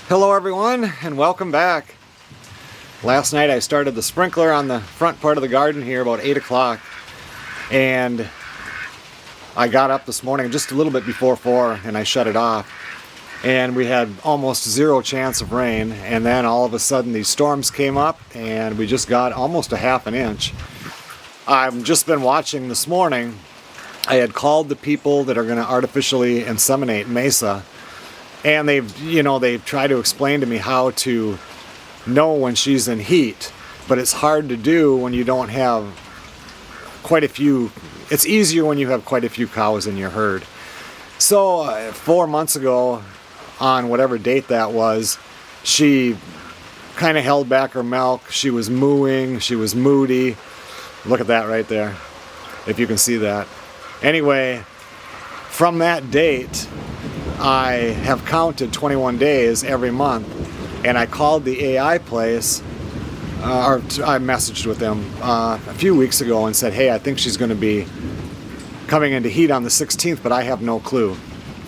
Hello everyone and welcome back. Last night I started the sprinkler on the front part of the garden here about 8 o'clock, and I got up this morning just a little bit before 4 and I shut it off, and we had almost zero chance of rain, and then all of a sudden these storms came up and we just got almost a half an inch. I've just been watching this morning. I had called the people that are going to artificially inseminate Mesa, and they've tried to explain to me how to know when she's in heat, but it's hard to do when you don't have quite a few. It's easier when you have quite a few cows in your herd. So 4 months ago, on whatever date that was, she kind of held back her milk. She was mooing, she was moody. Look at that right there, if you can see that. Anyway, from that date, I have counted 21 days every month, and I called the AI place, or I messaged with them a few weeks ago and said, hey, I think she's going to be coming into heat on the 16th, but I have no clue.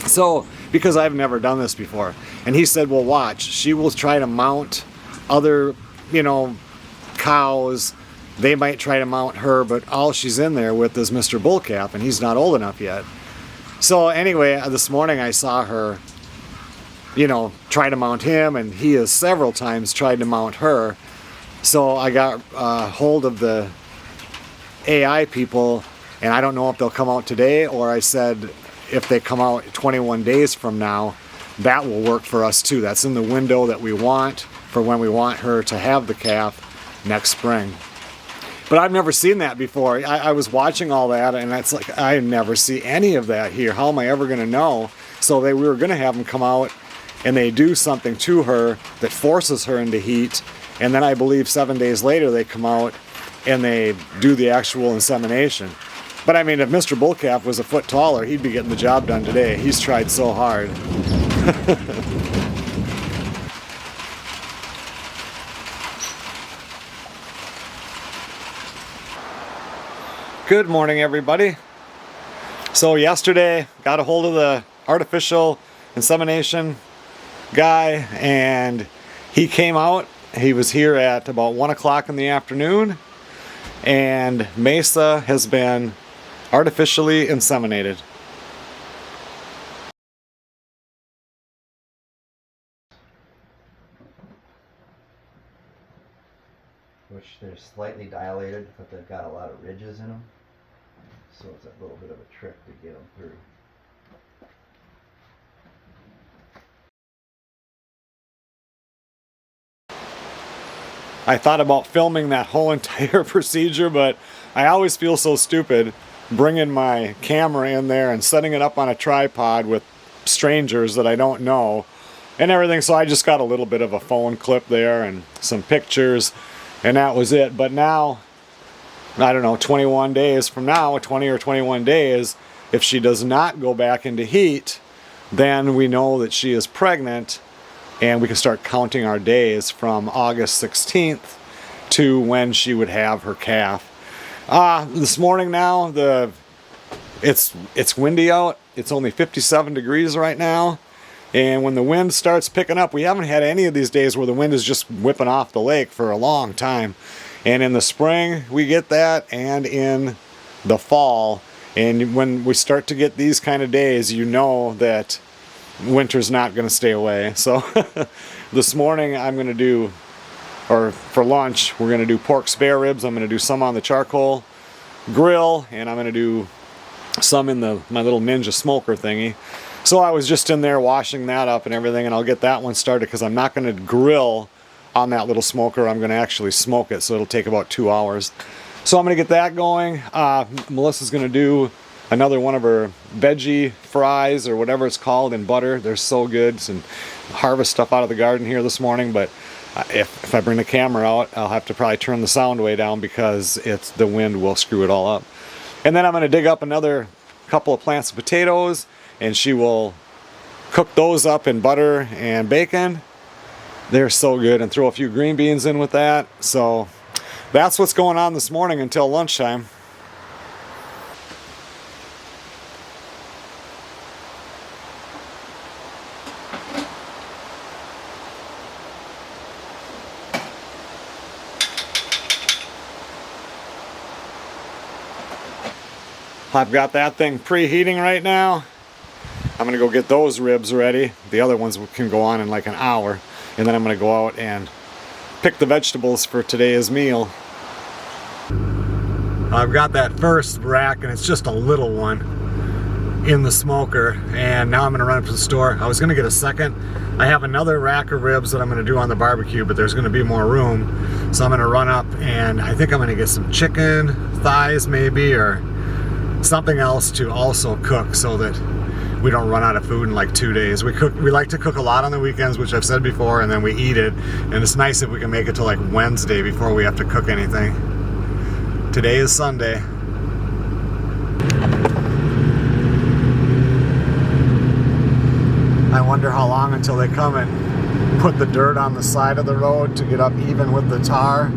So, because I've never done this before. And he said, well, watch, she will try to mount other, cows. They might try to mount her, but all she's in there with is Mr. Bullcap, and he's not old enough yet. So anyway, this morning I saw her, try to mount him, and he has several times tried to mount her. So I got hold of the AI people, and I don't know if they'll come out today, or I said if they come out 21 days from now, that will work for us too. That's in the window that we want for when we want her to have the calf next spring. But I've never seen that before. I was watching all that, and it's like, I never see any of that here. How am I ever going to know? So we were going to have them come out, and they do something to her that forces her into heat, and then I believe 7 days later they come out and they do the actual insemination. But I mean, if Mr. Bullcap was a foot taller, he'd be getting the job done today. He's tried so hard. Good morning, everybody. So yesterday, got a hold of the artificial insemination guy, and he came out. He was here at about 1 o'clock in the afternoon, and Mesa has been artificially inseminated. Which they're slightly dilated, but they've got a lot of ridges in them. So it's a little bit of a trick to get them through. I thought about filming that whole entire procedure, but I always feel so stupid bringing my camera in there and setting it up on a tripod with strangers that I don't know and everything. So I just got a little bit of a phone clip there and some pictures, and that was it. But now, I don't know, 21 days from now, 20 or 21 days, if she does not go back into heat, then we know that she is pregnant, and we can start counting our days from August 16th to when she would have her calf. This morning now, it's windy out. It's only 57 degrees right now. And when the wind starts picking up, we haven't had any of these days where the wind is just whipping off the lake for a long time. And in the spring, we get that, and in the fall. And when we start to get these kind of days, you know that winter's not going to stay away. So this morning I'm going to do, or for lunch, we're going to do pork spare ribs. I'm going to do some on the charcoal grill, and I'm going to do some in my little Ninja smoker thingy. So I was just in there washing that up and everything, and I'll get that one started because I'm not going to grill on that little smoker. I'm going to actually smoke it, so it'll take about 2 hours. So I'm going to get that going. Melissa's going to do another one of her veggie fries or whatever it's called in butter. They're so good. Some harvest stuff out of the garden here this morning, but if I bring the camera out, I'll have to probably turn the sound way down because the wind will screw it all up. And then I'm going to dig up another couple of plants of potatoes, and she will cook those up in butter and bacon. They're so good, and throw a few green beans in with that. So that's what's going on this morning until lunchtime. I've got that thing preheating right now. I'm gonna go get those ribs ready. The other ones can go on in like an hour. And then I'm gonna go out and pick the vegetables for today's meal. I've got that first rack, and it's just a little one in the smoker, and now I'm gonna run up to the store. I was gonna get a second. I have another rack of ribs that I'm gonna do on the barbecue, but there's gonna be more room. So I'm gonna run up, and I think I'm gonna get some chicken thighs maybe, or something else to also cook so that we don't run out of food in like 2 days. We like to cook a lot on the weekends, which I've said before, and then we eat it. And it's nice if we can make it to like Wednesday before we have to cook anything. Today is Sunday. I wonder how long until they come and put the dirt on the side of the road to get up even with the tar.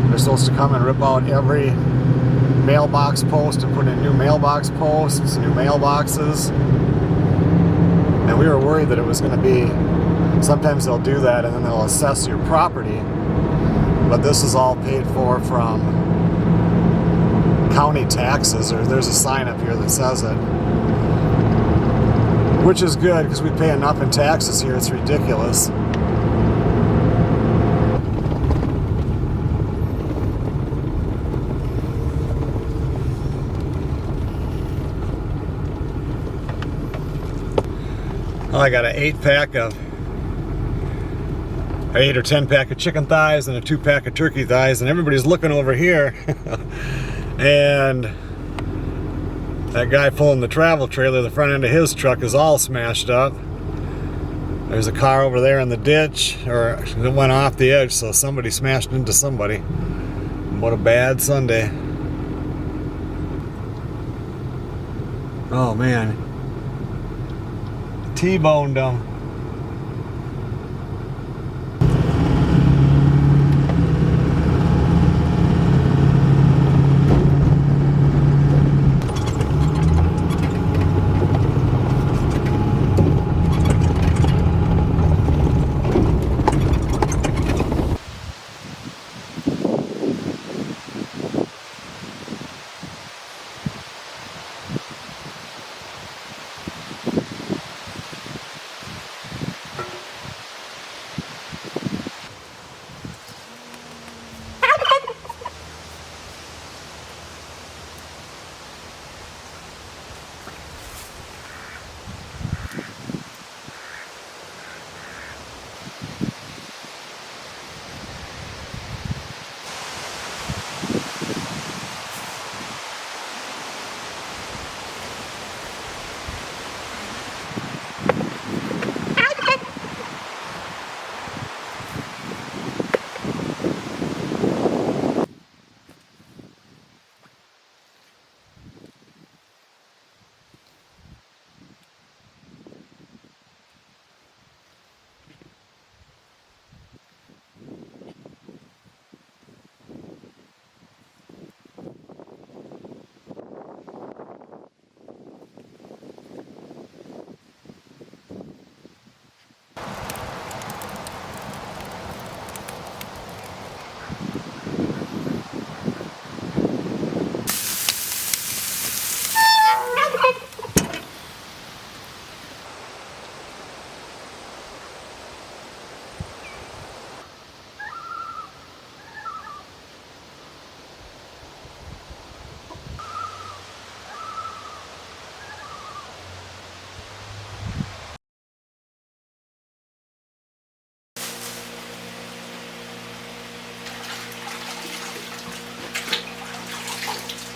They're supposed to come and rip out every mailbox post and put in new mailbox posts, new mailboxes. And we were worried that it was going to be, sometimes they'll do that and then they'll assess your property. But this is all paid for from county taxes, or there's a sign up here that says it. Which is good because we pay enough in taxes here, it's ridiculous. Well, I got an 8-pack of, 8 or 10 pack of chicken thighs and a 2-pack of turkey thighs, and everybody's looking over here. And that guy pulling the travel trailer, the front end of his truck is all smashed up. There's a car over there in the ditch, or it went off the edge, so somebody smashed into somebody. What a bad Sunday. Oh man. T-boned them.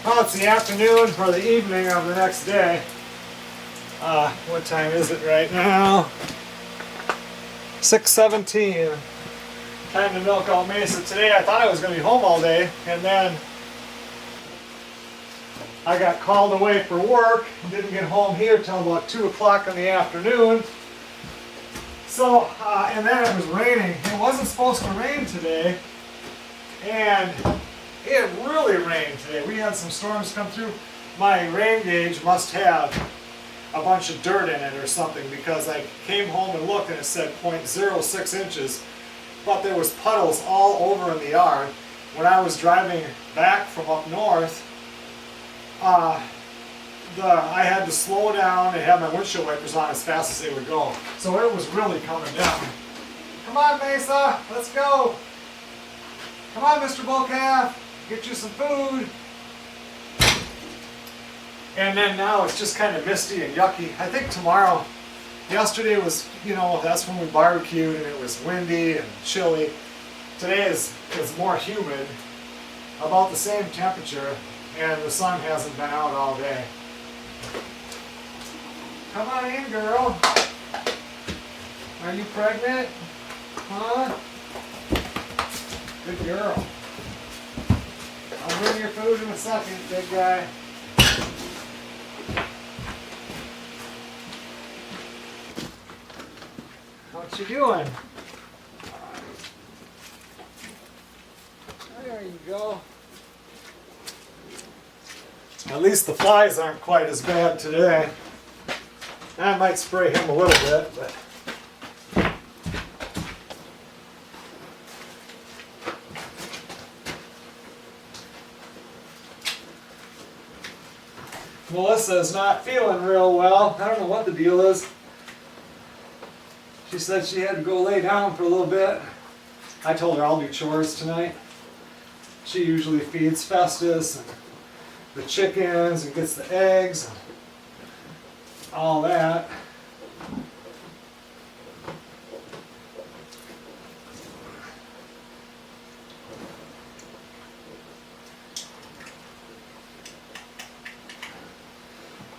Well, it's the afternoon for the evening of the next day. What time is it right now? 6:17. Time to milk out Mesa. Today I thought I was going to be home all day, and then I got called away for work and didn't get home here till about 2 o'clock in the afternoon. So, and then it was raining. It wasn't supposed to rain today, and it really rained today. We had some storms come through. My rain gauge must have a bunch of dirt in it or something, because I came home and looked and it said 0.06 inches, but there was puddles all over in the yard. When I was driving back from up north, I had to slow down and have my windshield wipers on as fast as they would go. So it was really coming down. Come on, Mesa, let's go. Come on, Mr. Bullcalf, get you some food. And then now it's just kind of misty and yucky. I think tomorrow, yesterday was, that's when we barbecued and it was windy and chilly. Today is more humid, about the same temperature, and the sun hasn't been out all day. Come on in, girl. Are you pregnant? Huh? Good girl. I'll bring your food in a second, big guy. What you doing? There you go. At least the flies aren't quite as bad today. I might spray him a little bit, but Melissa is not feeling real well. I don't know what the deal is. She said she had to go lay down for a little bit. I told her I'll do chores tonight. She usually feeds Festus and the chickens and gets the eggs and all that.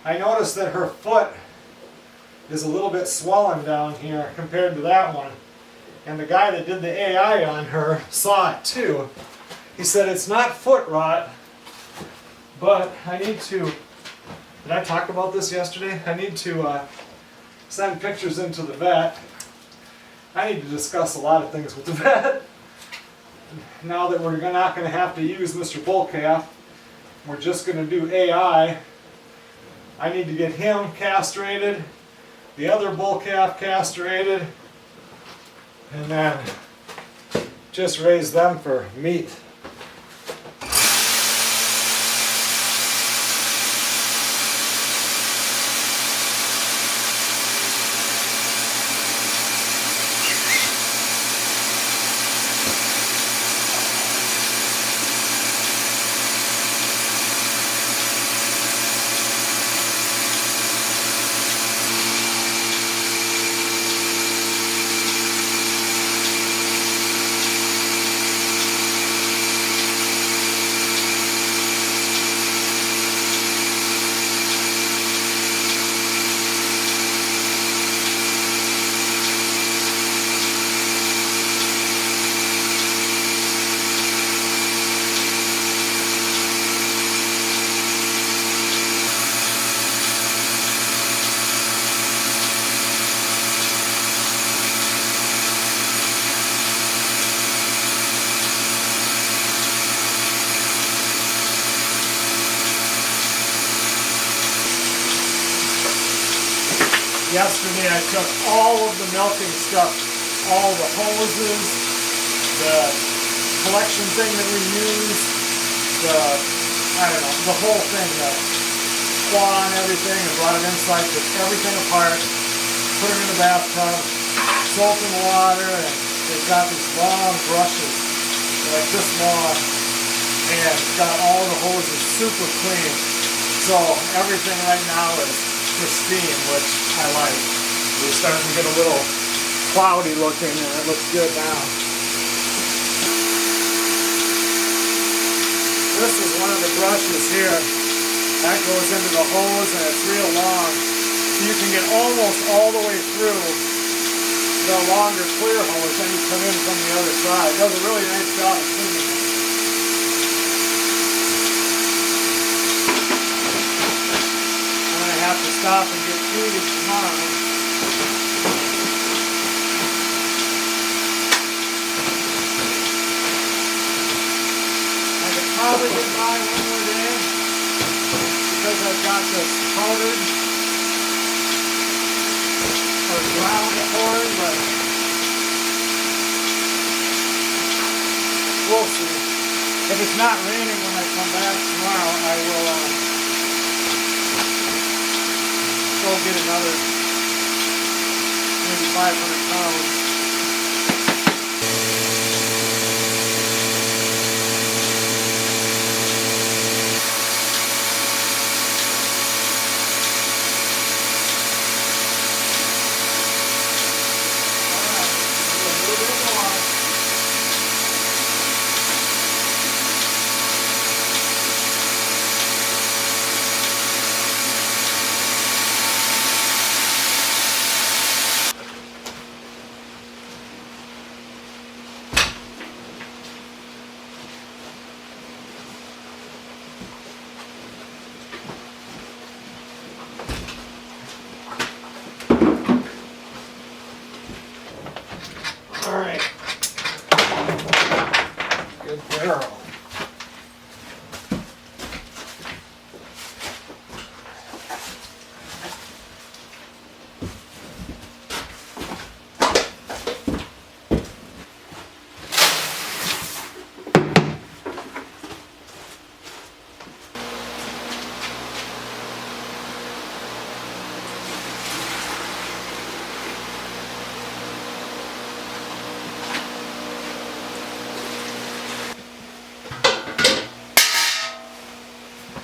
I noticed that her foot is a little bit swollen down here compared to that one. And the guy that did the AI on her saw it too. He said it's not foot rot, but I need to, did I talk about this yesterday? I need to send pictures into the vet. I need to discuss a lot of things with the vet. Now that we're not going to have to use Mr. Bullcalf, we're just going to do AI. I need to get him castrated, the other bull calf castrated, and then just raise them for meat. Yesterday I took all of the milking stuff, all the hoses, the collection thing that we use, the whole thing, the claw and everything, and brought it inside, took everything apart, put it in the bathtub, soap and water, and they've got these long brushes, like this long, and got all the hoses super clean. So everything right now is pristine, which I like. We're starting to get a little cloudy looking and it looks good now. This is one of the brushes here. That goes into the hose and it's real long. So you can get almost all the way through the longer clear hose, then you come in from the other side. It does a really nice job of cleaning it. Have to stop and get food tomorrow. I could probably get by one more day because I've got this powdered or ground corn, but we'll see. If it's not raining when I come back tomorrow, I will get another maybe 500 pounds. All right, good barrel.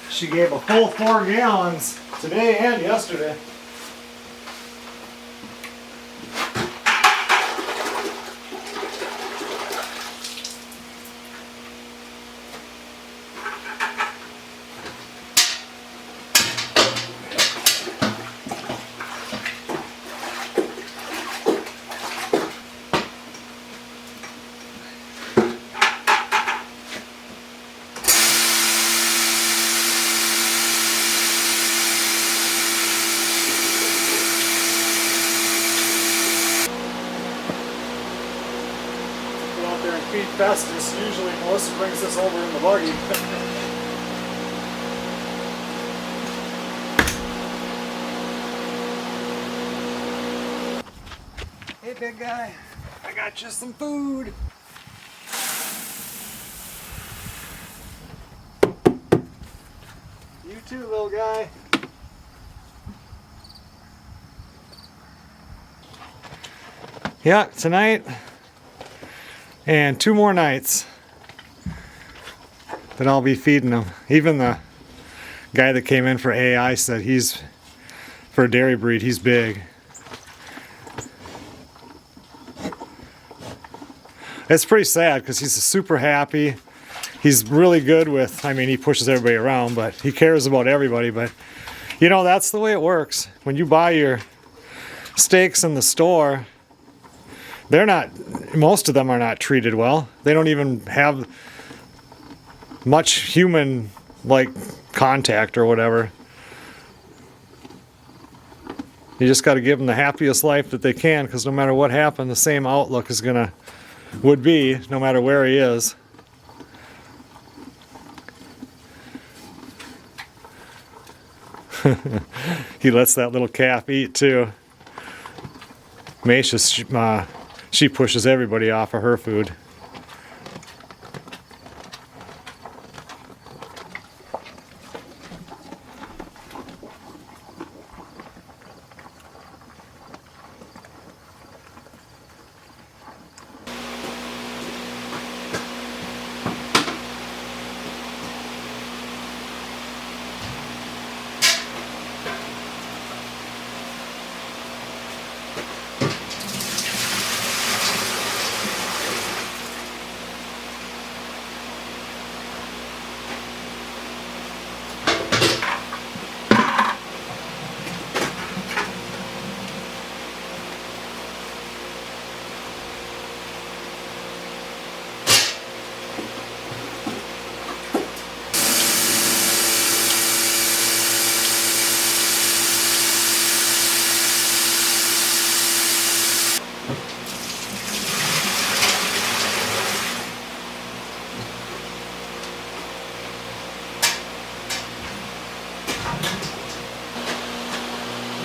She gave a full 4 gallons today and yesterday. Feed Festus. Usually Melissa brings this over in the buggy. Hey big guy, I got you some food. You too, little guy. Yeah, tonight and 2 more nights that I'll be feeding them. Even the guy that came in for AI said he's, for a dairy breed, he's big. It's pretty sad because he's super happy. He's really good with, I mean, he pushes everybody around, but he cares about everybody. But, you know, that's the way it works. When you buy your steaks in the store, they're not, most of them are not treated well. They don't even have much human, like, contact or whatever. You just got to give them the happiest life that they can, because no matter what happened, the same outlook is would be, no matter where he is. He lets that little calf eat too. Mesa, she pushes everybody off of her food.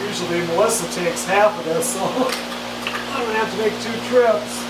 Usually Melissa takes half of this, so I'm gonna have to make 2 trips.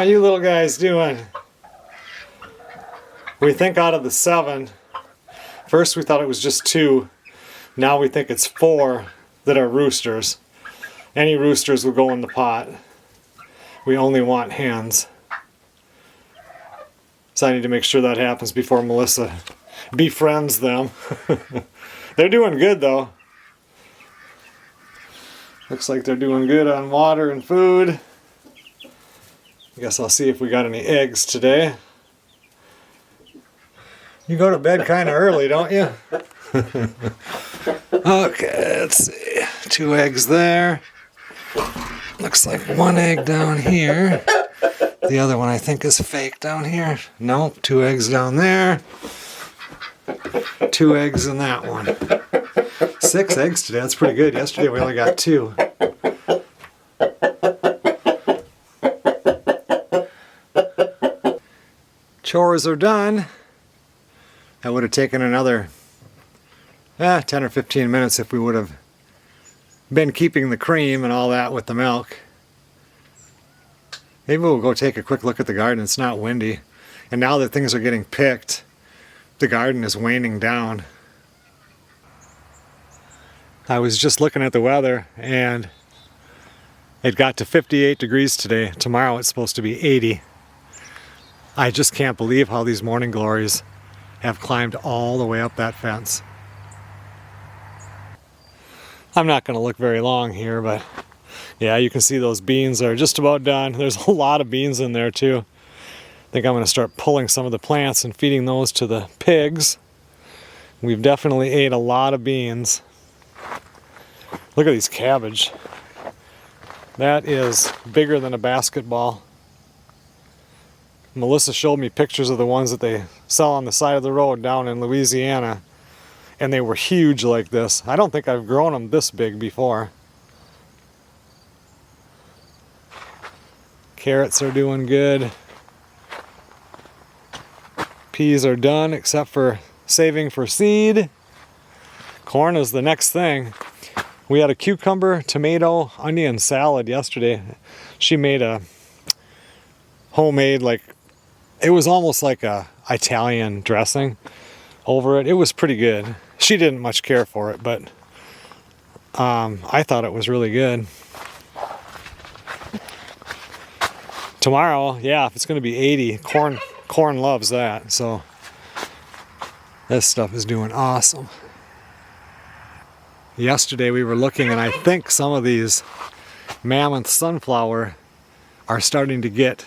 How you little guys doing? We think out of the 7, first we thought it was just 2. Now we think it's 4 that are roosters. Any roosters will go in the pot. We only want hens. So I need to make sure that happens before Melissa befriends them. They're doing good though. Looks like they're doing good on water and food. I guess I'll see if we got any eggs today. You go to bed kind of early, don't you? Okay, let's see. 2 eggs there. Looks like 1 egg down here. The other one I think is fake down here. Nope, 2 eggs down there. 2 eggs in that one. 6 eggs today, that's pretty good. Yesterday we only got 2. Chores are done. That would have taken another 10 or 15 minutes if we would have been keeping the cream and all that with the milk. Maybe we'll go take a quick look at the garden. It's not windy. And now that things are getting picked, the garden is waning down. I was just looking at the weather and it got to 58 degrees today. Tomorrow it's supposed to be 80. I just can't believe how these morning glories have climbed all the way up that fence. I'm not going to look very long here, but yeah, you can see those beans are just about done. There's a lot of beans in there too. I think I'm going to start pulling some of the plants and feeding those to the pigs. We've definitely ate a lot of beans. Look at these cabbage. That is bigger than a basketball. Melissa showed me pictures of the ones that they sell on the side of the road down in Louisiana, and they were huge like this. I don't think I've grown them this big before. Carrots are doing good. Peas are done except for saving for seed. Corn is the next thing. We had a cucumber, tomato, onion salad yesterday. She made a homemade, like, it was almost like a Italian dressing over it. It was pretty good. She didn't much care for it, but I thought it was really good. Tomorrow, yeah, if it's going to be 80, corn loves that. So this stuff is doing awesome. Yesterday we were looking, and I think some of these mammoth sunflower are starting to get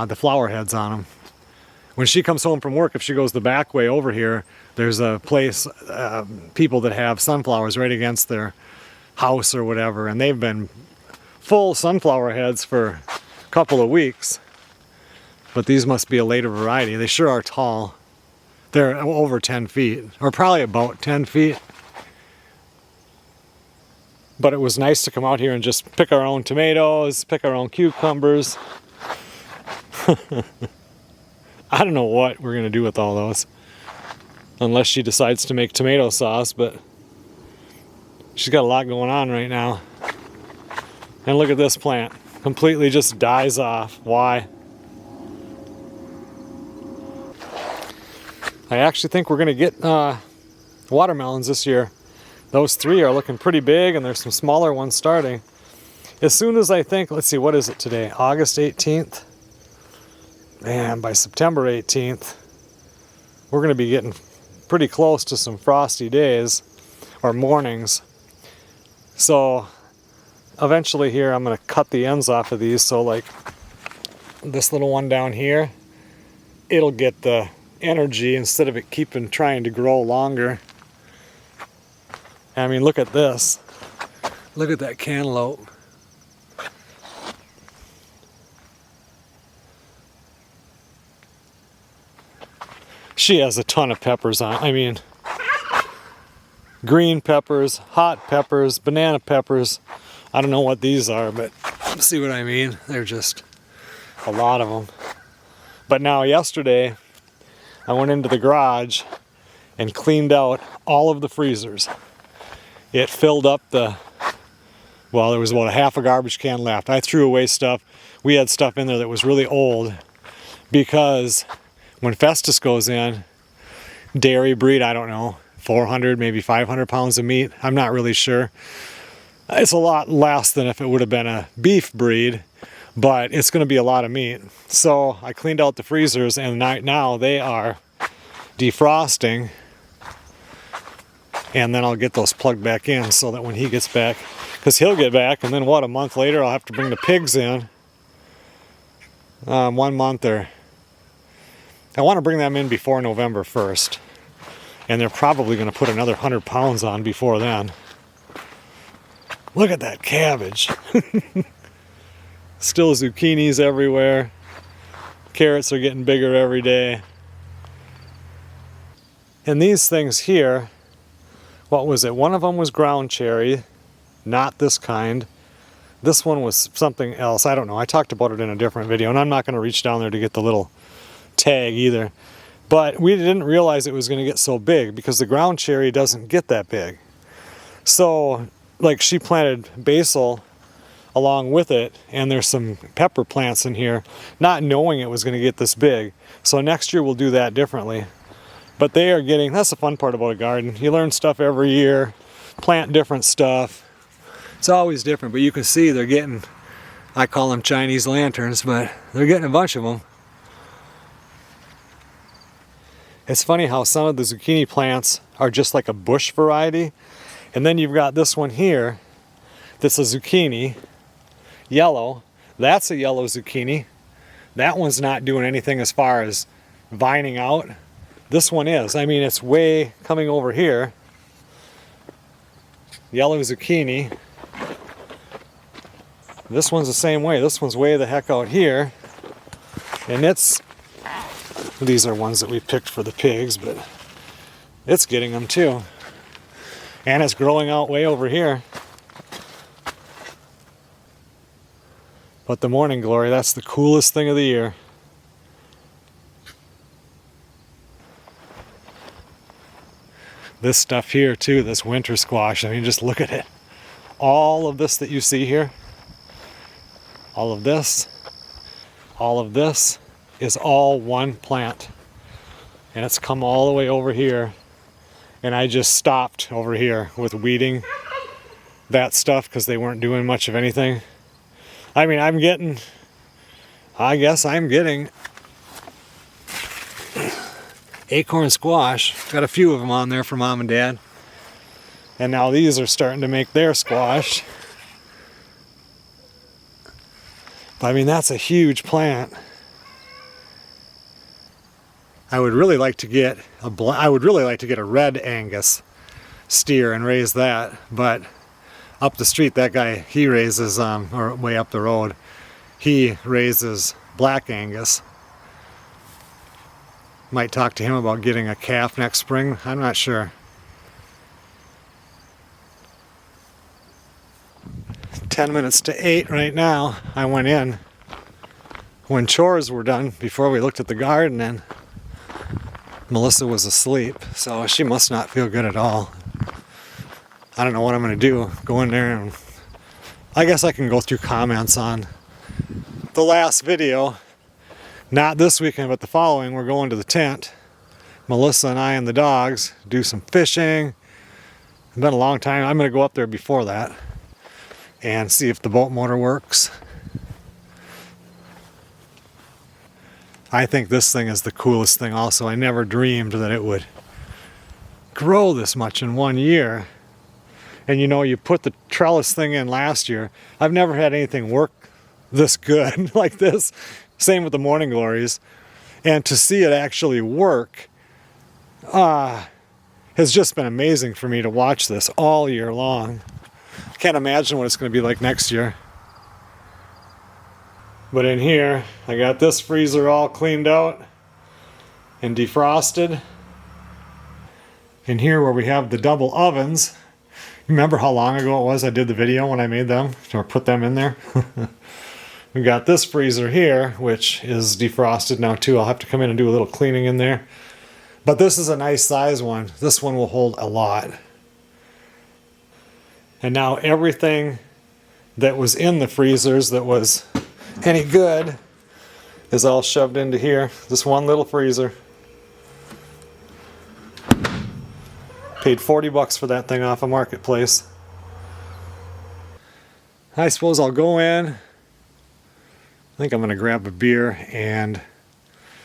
the flower heads on them. When she comes home from work, if she goes the back way over here, there's a place, people that have sunflowers right against their house or whatever, and they've been full sunflower heads for a couple of weeks. But these must be a later variety. They sure are tall. They're over 10 feet, or probably about 10 feet. But it was nice to come out here and just pick our own tomatoes, pick our own cucumbers. I don't know what we're going to do with all those. Unless she decides to make tomato sauce, but she's got a lot going on right now. And look at this plant. Completely just dies off. Why? I actually think we're going to get watermelons this year. Those 3 are looking pretty big, and there's some smaller ones starting. As soon as I think, let's see, what is it today? August 18th? Man, by September 18th, we're going to be getting pretty close to some frosty days, or mornings. So eventually here I'm going to cut the ends off of these, so like this little one down here, it'll get the energy instead of it trying to grow longer. I mean, look at this. Look at that cantaloupe. She has a ton of peppers on. I mean, green peppers, hot peppers, banana peppers. I don't know what these are, but see what I mean? They're just a lot of them. But now yesterday, I went into the garage and cleaned out all of the freezers. It filled up Well, there was about a half a garbage can left. I threw away stuff. We had stuff in there that was really old because when Festus goes in, dairy breed, I don't know, 400, maybe 500 pounds of meat. I'm not really sure. It's a lot less than if it would have been a beef breed, but it's going to be a lot of meat. So I cleaned out the freezers, and now they are defrosting, and then I'll get those plugged back in so that when he gets back, because he'll get back, and then what, a month later I'll have to bring the pigs in. 1 month, or I want to bring them in before November 1st, and they're probably going to put another 100 pounds on before then. Look at that cabbage. Still zucchinis everywhere. Carrots are getting bigger every day. And these things here, what was it? One of them was ground cherry, not this kind. This one was something else. I don't know. I talked about it in a different video, and I'm not going to reach down there to get the little tag either. But we didn't realize it was going to get so big because the ground cherry doesn't get that big. So, like, she planted basil along with it, and there's some pepper plants in here, not knowing it was going to get this big. So next year we'll do that differently. But they are getting, that's the fun part about a garden. You learn stuff every year, plant different stuff. It's always different, but you can see they're getting, I call them Chinese lanterns, but they're getting a bunch of them. It's funny how some of the zucchini plants are just like a bush variety. And then you've got this one here that's a zucchini, yellow. That's a yellow zucchini. That one's not doing anything as far as vining out. This one is. I mean, it's way coming over here. Yellow zucchini. This one's the same way. This one's way the heck out here. And it's, these are ones that we picked for the pigs, but it's getting them too. And it's growing out way over here. But the morning glory, that's the coolest thing of the year. This stuff here too, this winter squash, I mean, just look at it. All of this that you see here, all of this is all one plant. And it's come all the way over here. And I just stopped over here with weeding that stuff because they weren't doing much of anything. I mean, I guess I'm getting acorn squash. Got a few of them on there for Mom and Dad. And now these are starting to make their squash. But I mean, that's a huge plant. I would really like to get a red Angus steer and raise that, but up the street, that guy, he raises, or way up the road, he raises black Angus. Might talk to him about getting a calf next spring. I'm not sure. 10 minutes to 8 right now. I went in when chores were done before we looked at the garden, and Melissa was asleep, so she must not feel good at all. I don't know what I'm going to do. Go in there, and I guess I can go through comments on the last video. Not this weekend, but the following. We're going to the tent. Melissa and I and the dogs do some fishing. It's been a long time. I'm going to go up there before that and see if the boat motor works. I think this thing is the coolest thing also. I never dreamed that it would grow this much in 1 year. And you know, you put the trellis thing in last year. I've never had anything work this good like this. Same with the morning glories. And to see it actually work has just been amazing for me to watch this all year long. I can't imagine what it's going to be like next year. But in here, I got this freezer all cleaned out and defrosted. In here where we have the double ovens, remember how long ago it was I did the video when I made them, or put them in there? We got this freezer here, which is defrosted now too. I'll have to come in and do a little cleaning in there. But this is a nice size one. This one will hold a lot. And now everything that was in the freezers that was any good is all shoved into here. This one little freezer. Paid 40 bucks for that thing off a marketplace. I suppose I'll go in. I think I'm gonna grab a beer and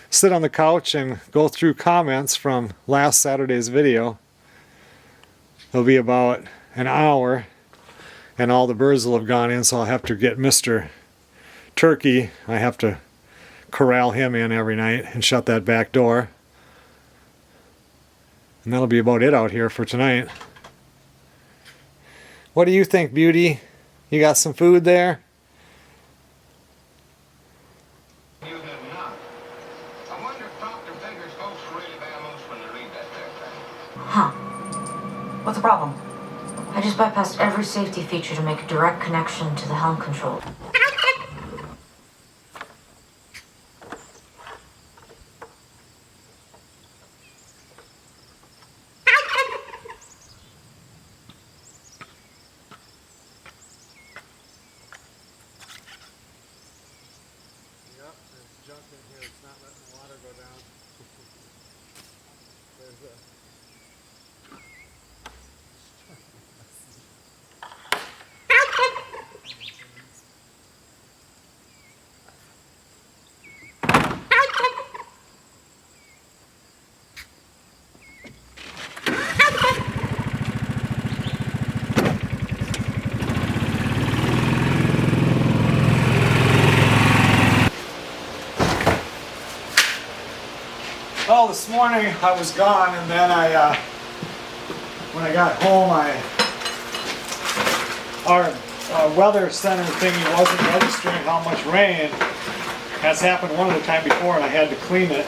sit on the couch and go through comments from last Saturday's video. It'll be about an hour and all the birds will have gone in, so I'll have to get Mr. Turkey. I have to corral him in every night and shut that back door. And that'll be about it out here for tonight. What do you think, Beauty? You got some food there? You have not. I wonder if Dr. Beggar's folks really vamoose when they read that there thing. Huh. What's the problem? I just bypassed every safety feature to make a direct connection to the helm control. Yep, there's junk in here. It's not letting the water go down. There's a... Well, this morning I was gone, and then when I got home, our weather center thingy wasn't registering how much rain. That's happened one other time before, and I had to clean it.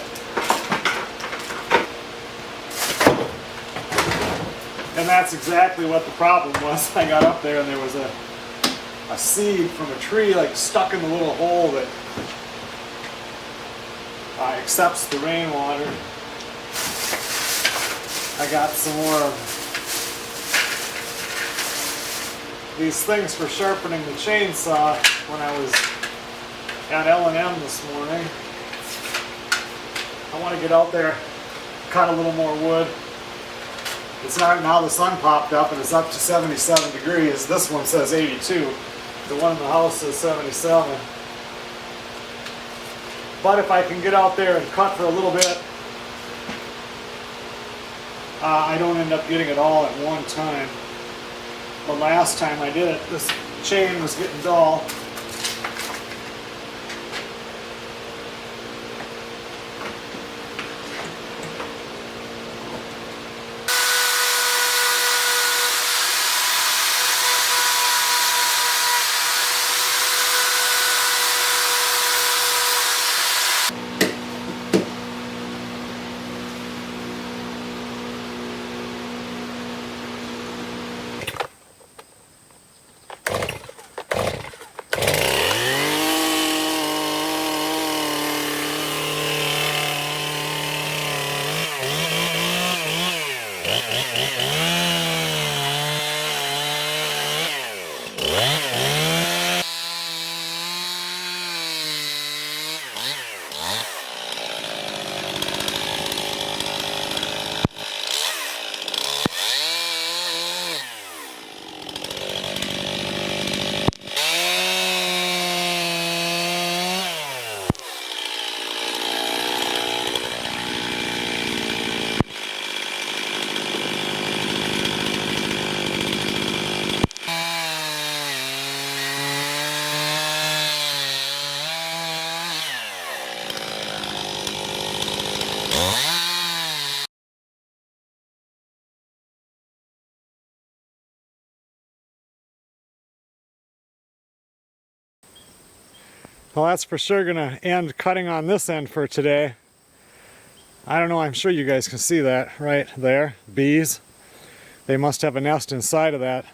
And that's exactly what the problem was. I got up there, and there was a seed from a tree like stuck in the little hole that accepts the rainwater. I got some more of these things for sharpening the chainsaw when I was at L&M this morning. I want to get out there, cut a little more wood. It's not, now the sun popped up and it's up to 77 degrees. This one says 82. The one in the house says 77. But if I can get out there and cut for a little bit, I don't end up getting it all at one time. The last time I did it, this chain was getting dull. Well, that's for sure gonna end cutting on this end for today. I don't know, I'm sure you guys can see that right there. Bees. They must have a nest inside of that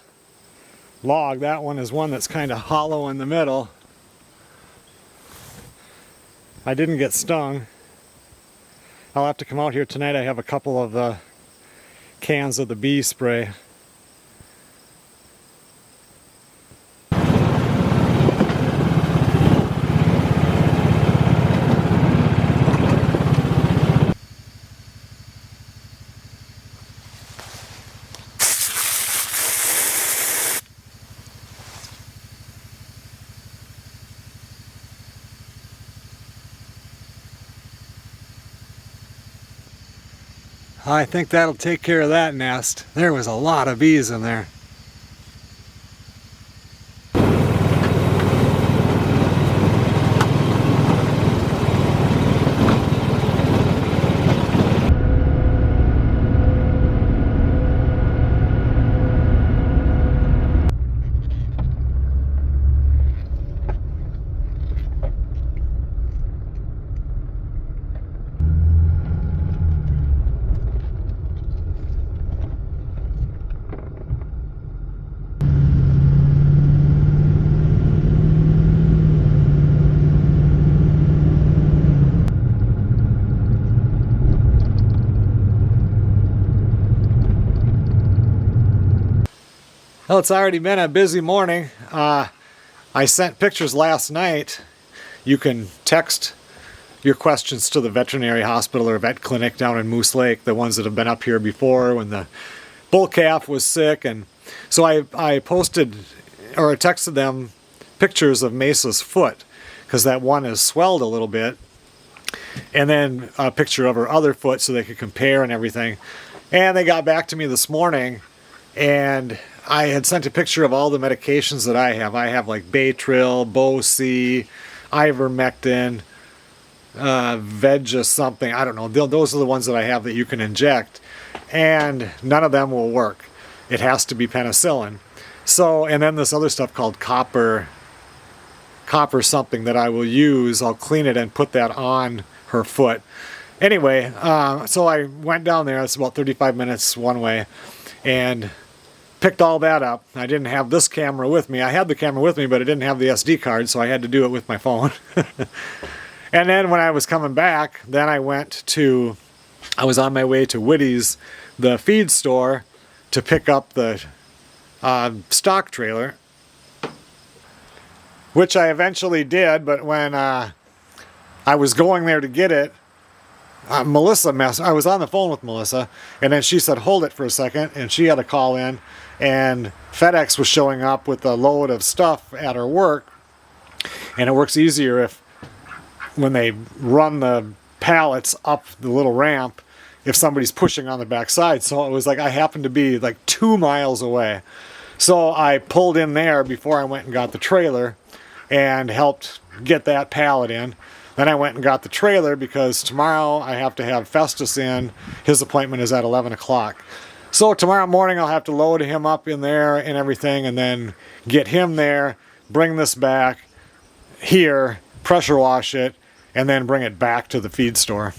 log. That one is one that's kind of hollow in the middle. I didn't get stung. I'll have to come out here tonight. I have a couple of the cans of the bee spray. I think that'll take care of that nest. There was a lot of bees in there. Well, it's already been a busy morning. I sent pictures last night. You can text your questions to the veterinary hospital or vet clinic down in Moose Lake, the ones that have been up here before when the bull calf was sick. And so I posted or I texted them pictures of Mesa's foot because that one is swelled a little bit, and then a picture of her other foot so they could compare and everything. And they got back to me this morning, and I had sent a picture of all the medications that I have. I have like Baytril, Bo-C, ivermectin, Vega something. I don't know. Those are the ones that I have that you can inject. And none of them will work. It has to be penicillin. So, and then this other stuff called copper something that I will use. I'll clean it and put that on her foot. Anyway, so I went down there. It's about 35 minutes one way. And picked all that up. I didn't have this camera with me. I had the camera with me, but I didn't have the SD card, so I had to do it with my phone. And then when I was coming back, then I was on my way to Woody's, the feed store, to pick up the stock trailer, which I eventually did, but when I was going there to get it, I was on the phone with Melissa, and then she said, hold it for a second, and she had to call in, and FedEx was showing up with a load of stuff at her work, and it works easier when they run the pallets up the little ramp, if somebody's pushing on the backside. So it was like I happened to be like 2 miles away. So I pulled in there before I went and got the trailer and helped get that pallet in. Then I went and got the trailer because tomorrow I have to have Festus in. His appointment is at 11 o'clock. So tomorrow morning I'll have to load him up in there and everything, and then get him there, bring this back here, pressure wash it, and then bring it back to the feed store.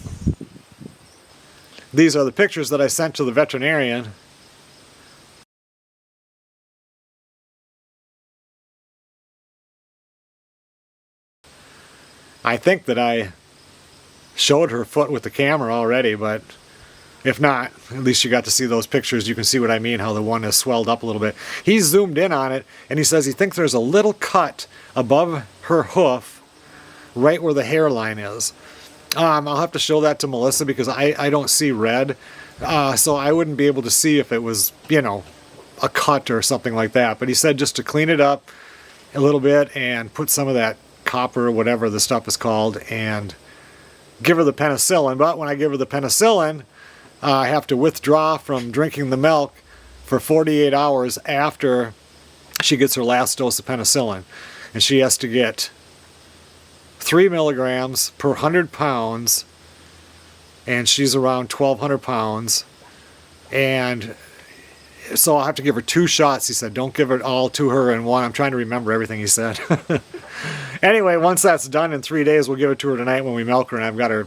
These are the pictures that I sent to the veterinarian. I think that I showed her foot with the camera already, but if not, at least you got to see those pictures. You can see what I mean, how the one is swelled up a little bit. He zoomed in on it, and he says he thinks there's a little cut above her hoof, right where the hairline is. I'll have to show that to Melissa because I don't see red, so I wouldn't be able to see if it was, a cut or something like that. But he said just to clean it up a little bit and put some of that copper, whatever the stuff is called, and give her the penicillin. But when I give her the penicillin, I have to withdraw from drinking the milk for 48 hours after she gets her last dose of penicillin. And she has to get 3 milligrams per 100 pounds, and she's around 1,200 pounds. And so I'll have to give her 2 shots. He said, don't give it all to her in one. I'm trying to remember everything he said. Anyway, once that's done in 3 days, we'll give it to her tonight when we milk her, and I've got her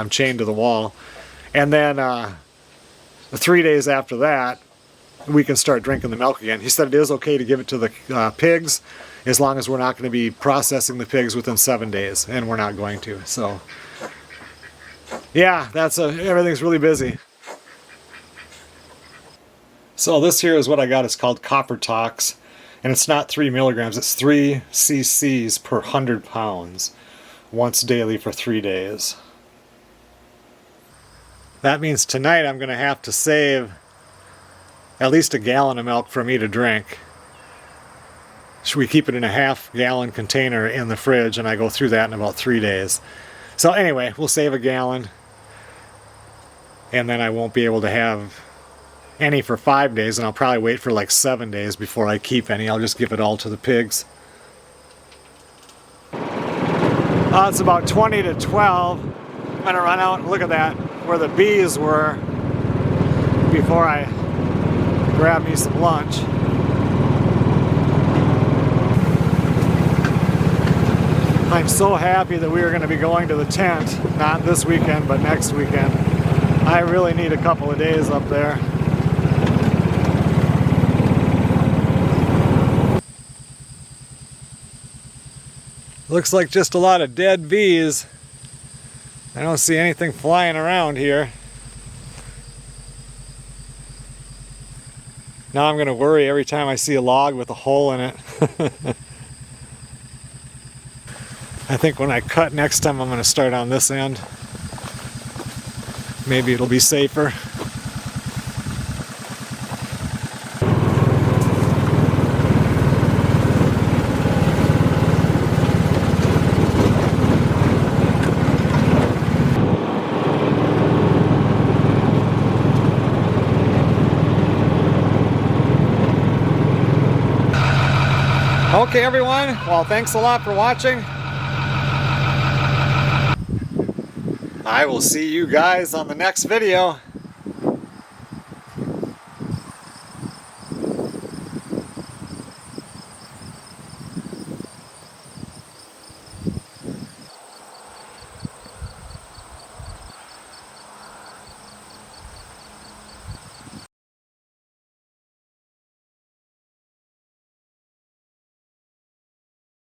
chained to the wall. And then 3 days after that, we can start drinking the milk again. He said it is okay to give it to the pigs as long as we're not going to be processing the pigs within 7 days, and we're not going to. So, yeah, everything's really busy. So this here is what I got. It's called Copper Tox, and it's not 3 milligrams. It's 3 cc's per 100 pounds, once daily for 3 days. That means tonight I'm going to have to save at least a gallon of milk for me to drink. So we keep it in a half-gallon container in the fridge, and I go through that in about 3 days. So anyway, we'll save a gallon. and then I won't be able to have any for 5 days, and I'll probably wait for like 7 days before I keep any. I'll just give it all to the pigs. It's about 20 to 12. I'm gonna run out and look at that, where the bees were, before I grab me some lunch. I'm so happy that we are going to be going to the tent, not this weekend, but next weekend. I really need a couple of days up there. Looks like just a lot of dead bees. I don't see anything flying around here. Now I'm going to worry every time I see a log with a hole in it. I think when I cut next time I'm going to start on this end. Maybe it'll be safer. Okay everyone, well thanks a lot for watching. I will see you guys on the next video.